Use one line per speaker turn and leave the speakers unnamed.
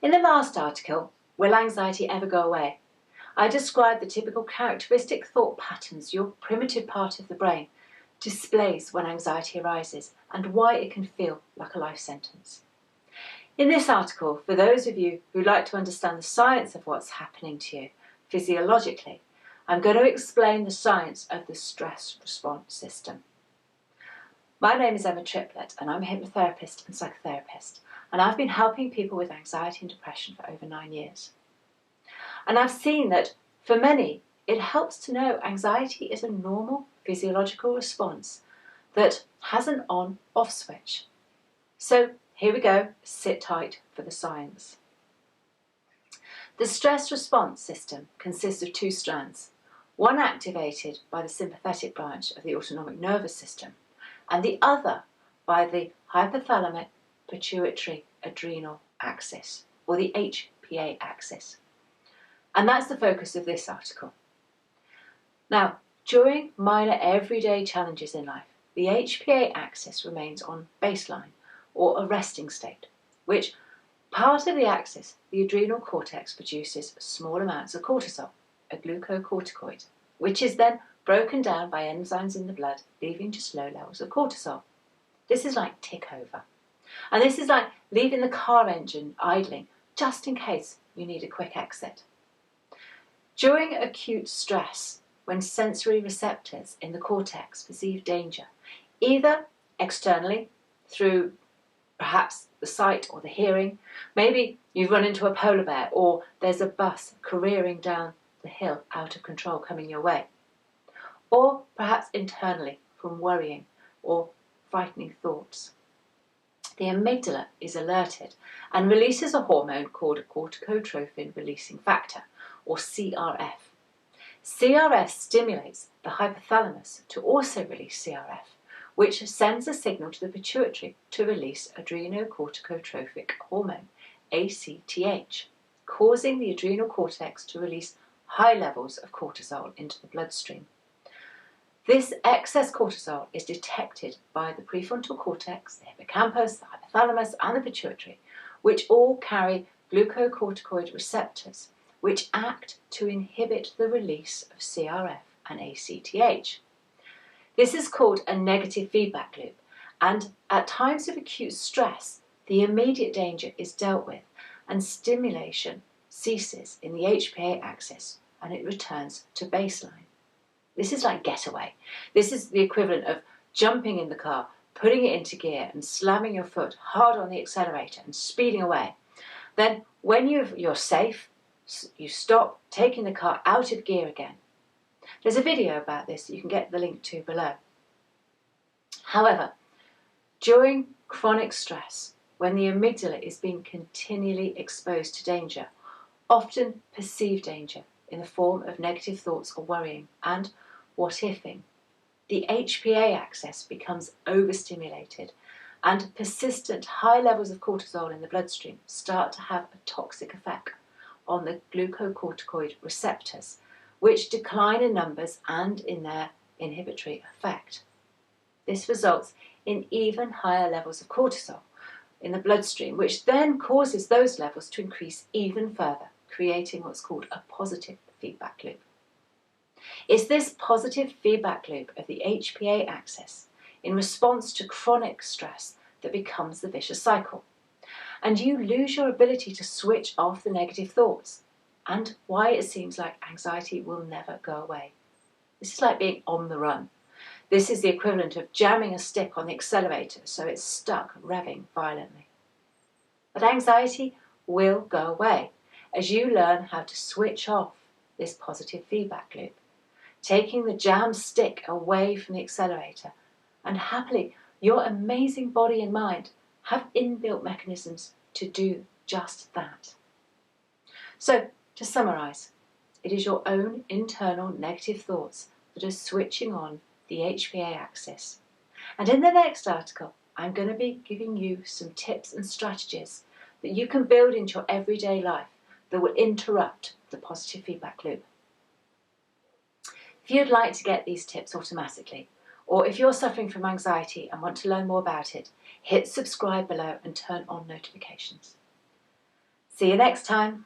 In the last article, Will Anxiety Ever Go Away?, I described the typical characteristic thought patterns your primitive part of the brain displays when anxiety arises and why it can feel like a life sentence. In this article, for those of you who like to understand the science of what's happening to you physiologically, I'm going to explain the science of the stress response system. My name is Emma Triplett and I'm a hypnotherapist and psychotherapist, and I've been helping people with anxiety and depression for over 9 years. And I've seen that for many, it helps to know anxiety is a normal physiological response that has an on-off switch. So here we go, sit tight for the science. The stress response system consists of 2 strands, one activated by the sympathetic branch of the autonomic nervous system, and the other by the hypothalamic pituitary adrenal axis, or the HPA axis. And that's the focus of this article. Now, during minor everyday challenges in life, the HPA axis remains on baseline, or a resting state, which part of the axis, the adrenal cortex, produces small amounts of cortisol, a glucocorticoid, which is then broken down by enzymes in the blood, leaving just low levels of cortisol. This is like tick over. And this is like leaving the car engine idling, just in case you need a quick exit. During acute stress, when sensory receptors in the cortex perceive danger, either externally through perhaps the sight or the hearing, maybe you've run into a polar bear or there's a bus careering down the hill out of control coming your way, or perhaps internally from worrying or frightening thoughts. The amygdala is alerted and releases a hormone called corticotrophin releasing factor, or CRF. CRF stimulates the hypothalamus to also release CRF, which sends a signal to the pituitary to release adrenocorticotropic hormone, ACTH, causing the adrenal cortex to release high levels of cortisol into the bloodstream. This excess cortisol is detected by the prefrontal cortex, the hippocampus, the hypothalamus, and the pituitary, which all carry glucocorticoid receptors, which act to inhibit the release of CRF and ACTH. This is called a negative feedback loop, and at times of acute stress, the immediate danger is dealt with and stimulation ceases in the HPA axis and it returns to baseline. This is like getaway. This is the equivalent of jumping in the car, putting it into gear and slamming your foot hard on the accelerator and speeding away. Then when you're safe, you stop, taking the car out of gear again. There's a video about this that you can get the link to below. However, during chronic stress, when the amygdala is being continually exposed to danger, often perceived danger in the form of negative thoughts or worrying and what-ifing, the HPA axis becomes overstimulated and persistent high levels of cortisol in the bloodstream start to have a toxic effect on the glucocorticoid receptors, which decline in numbers and in their inhibitory effect. This results in even higher levels of cortisol in the bloodstream, which then causes those levels to increase even further, creating what's called a positive feedback loop. It's this positive feedback loop of the HPA axis in response to chronic stress that becomes the vicious cycle. And you lose your ability to switch off the negative thoughts, and why it seems like anxiety will never go away. This is like being on the run. This is the equivalent of jamming a stick on the accelerator so it's stuck revving violently. But anxiety will go away as you learn how to switch off this positive feedback loop, taking the jammed stick away from the accelerator, and happily your amazing body and mind have inbuilt mechanisms to do just that. So, to summarise, it is your own internal negative thoughts that are switching on the HPA axis. And in the next article, I'm going to be giving you some tips and strategies that you can build into your everyday life that will interrupt the positive feedback loop. If you'd like to get these tips automatically, or if you're suffering from anxiety and want to learn more about it, hit subscribe below and turn on notifications. See you next time.